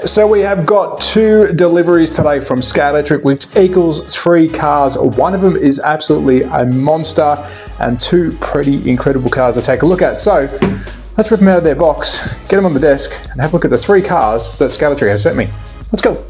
So we have got 2 deliveries today from Scalextric, which equals 3 cars. One of them is absolutely a monster and 2 pretty incredible cars to take a look at. So let's rip them out of their box, get them on the desk and have a look at the 3 cars that Scalextric has sent me. Let's go.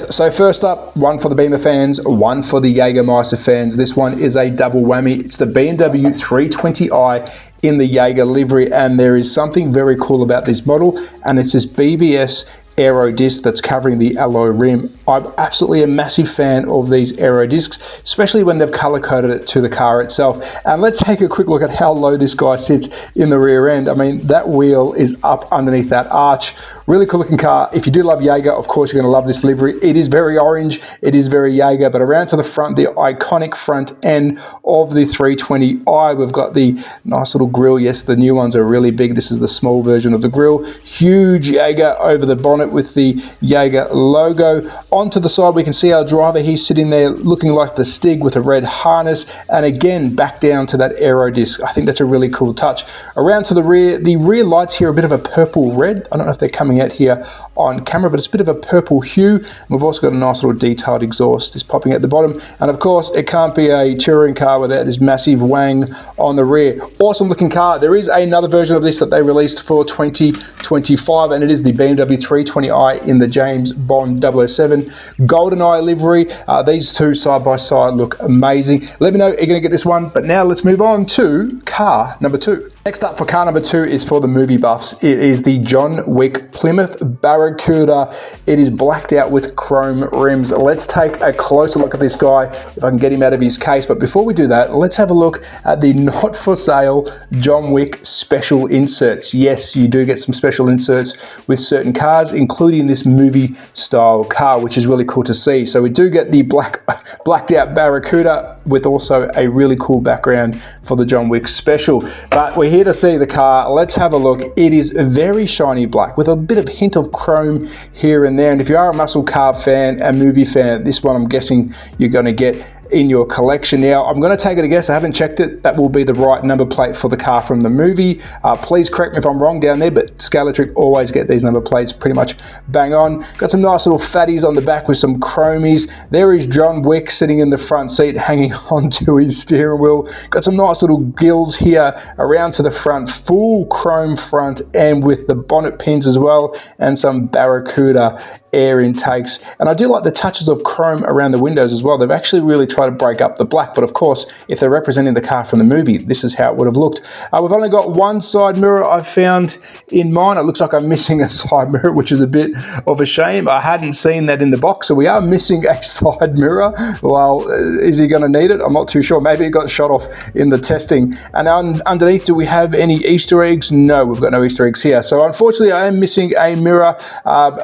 So first up, one for the Beamer fans, one for the Jagermeister fans. This one is a double whammy. It's the BMW 320i in the Jager livery, and there is something very cool about this model, and it's this BBS aero disc that's covering the alloy rim. I'm absolutely a massive fan of these aero discs, especially when they've color coded it to the car itself. And let's take a quick look at how low this guy sits in the rear end. I mean, that wheel is up underneath that arch. Really cool looking car. If you do love Jager, of course you're going to love this livery. It is very orange, it is very Jager, but around to the front, the iconic front end of the 320i, we've got the nice little grille. Yes, the new ones are really big. This is the small version of the grille. Huge Jager over the bonnet with the Jager logo. Onto the side, we can see our driver. He's sitting there looking like the Stig with a red harness, and again back down to that aero disc. I think that's a really cool touch. Around to the rear lights here are a bit of a purple red. I don't know if they're coming out here on camera, but it's a bit of a purple hue. We've also got a nice little detailed exhaust just popping at the bottom, and of course it can't be a touring car without this massive wang on the rear. Awesome looking car. There is another version of this that they released for 2025, and it is the BMW 320i in the James Bond 007 GoldenEye livery. These 2 side by side look amazing. Let me know if you're going to get this one, but now let's move on to car number 2. Next up for car number 2 is for the movie buffs. It is the John Wick Plymouth Barracuda. It is blacked out with chrome rims. Let's take a closer look at this guy, if I can get him out of his case. But before we do that, let's have a look at the not for sale John Wick special inserts. Yes, you do get some special inserts with certain cars, including this movie style car, which is really cool to see. So we do get the blacked out Barracuda with also a really cool background for the John Wick special. But we're here to see the car. Let's have a look. It is very shiny black with a bit of hint of chrome here and there. And if you are a muscle car fan, a movie fan, this one I'm guessing you're going to get in your collection. Now, I'm going to take it a guess. I haven't checked it. That will be the right number plate for the car from the movie. Please correct me if I'm wrong down there, but Scalextric always get these number plates pretty much bang on. Got some nice little fatties on the back with some chromies. There is John Wick sitting in the front seat hanging onto his steering wheel. Got some nice little gills here around to the front, full chrome front end with the bonnet pins as well, and some Barracuda air intakes. And I do like the touches of chrome around the windows as well. They've actually really tried to break up the black, but of course, if they're representing the car from the movie, this is how it would have looked. We've only got one side mirror I've found in mine. It looks like I'm missing a side mirror, which is a bit of a shame. I hadn't seen that in the box, so we are missing a side mirror. Well, is he going to need it? I'm not too sure. Maybe it got shot off in the testing. And underneath, do we have any Easter eggs? No, we've got no Easter eggs here. So unfortunately, I am missing a mirror.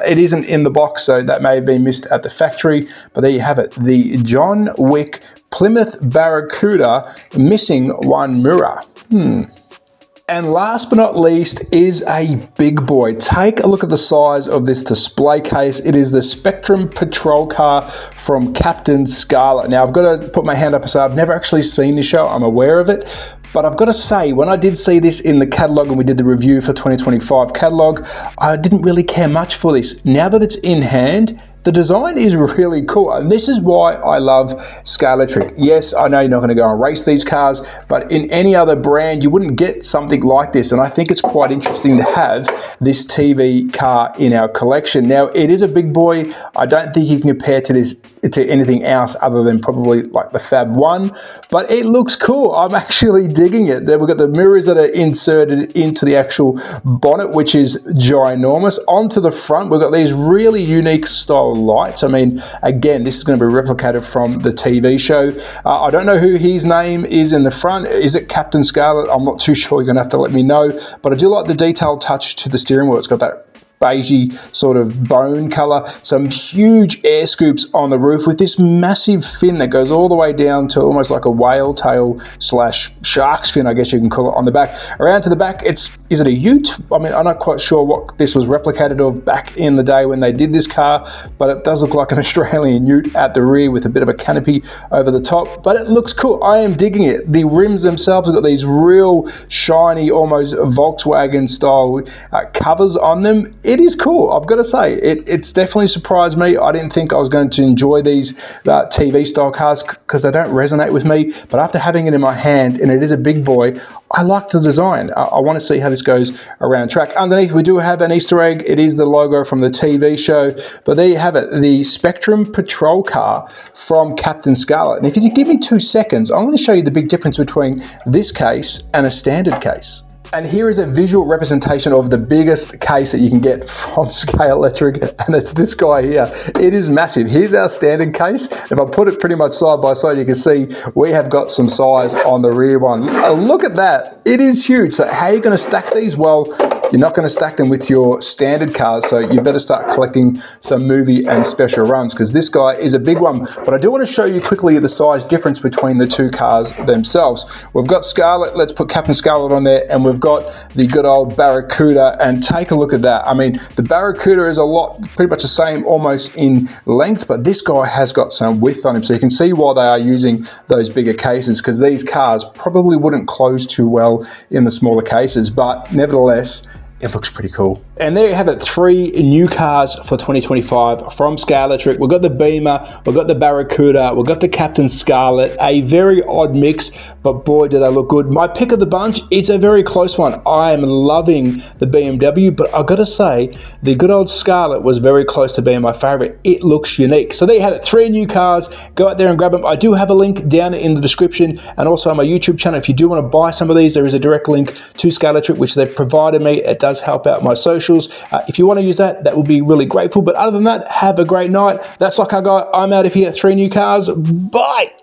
It isn't in the box, so that may have been missed at the factory, but there you have it, the John Wick Plymouth Barracuda, missing one mirror. And last but not least is a big boy. Take a look at the size of this display case. It is the Spectrum Patrol car from Captain Scarlet. Now, I've got to put my hand up and say I've never actually seen this show. I'm aware of it. But I've got to say, when I did see this in the catalogue and we did the review for 2025 catalogue, I didn't really care much for this. Now that it's in hand, the design is really cool, and this is why I love Scalextric. Yes, I know you're not going to go and race these cars, but in any other brand, you wouldn't get something like this, and I think it's quite interesting to have this TV car in our collection. Now, it is a big boy. I don't think you can compare to anything else other than probably like the Fab 1, but it looks cool. I'm actually digging it. Then we've got the mirrors that are inserted into the actual bonnet, which is ginormous. Onto the front, we've got these really unique style lights. I mean, again, this is going to be replicated from the TV show. I don't know who his name is in the front. Is it Captain Scarlet? I'm not too sure. You're going to have to let me know. But I do like the detailed touch to the steering wheel. It's got that beigey sort of bone color. Some huge air scoops on the roof with this massive fin that goes all the way down to almost like a whale tail slash shark's fin, I guess you can call it, on the back. Around to the back, is it a ute? I mean, I'm not quite sure what this was replicated of back in the day when they did this car, but it does look like an Australian ute at the rear with a bit of a canopy over the top, but it looks cool. I am digging it. The rims themselves have got these real shiny, almost Volkswagen style covers on them. It is cool, I've got to say. It's definitely surprised me. I didn't think I was going to enjoy these TV style cars because they don't resonate with me, but after having it in my hand, and it is a big boy, I like the design. I want to see how this goes around track. Underneath, we do have an Easter egg. It is the logo from the TV show, but there you have it, the Spectrum Patrol car from Captain Scarlet. And if you give me 2 seconds, I'm going to show you the big difference between this case and a standard case. And here is a visual representation of the biggest case that you can get from Scalextric, and it's this guy here. It is massive. Here's our standard case. If I put it pretty much side by side, you can see we have got some size on the rear one. Look at that. It is huge. So how are you going to stack these? Well, you're not going to stack them with your standard cars, so you better start collecting some movie and special runs, because this guy is a big one. But I do want to show you quickly the size difference between the two cars themselves. We've got Scarlet. Let's put Captain Scarlet on there, and we've got the good old Barracuda, and take a look at that. I mean, the Barracuda is pretty much the same almost in length, but this guy has got some width on him, so you can see why they are using those bigger cases, because these cars probably wouldn't close too well in the smaller cases, but nevertheless, it looks pretty cool. And there you have it, 3 new cars for 2025 from Scalextric. We've got the Beamer, we've got the Barracuda, we've got the Captain Scarlet. A very odd mix, but boy, do they look good. My pick of the bunch, it's a very close one. I am loving the BMW, but I've got to say, the good old Scarlet was very close to being my favorite. It looks unique. So there you have it, 3 new cars. Go out there and grab them. I do have a link down in the description, and also on my YouTube channel. If you do want to buy some of these, there is a direct link to Scalextric, which they've provided me. It does help out my socials. If you want to use that, that would be really grateful. But other than that, have a great night. That's like I got. I'm out of here. 3 new cars. Bye.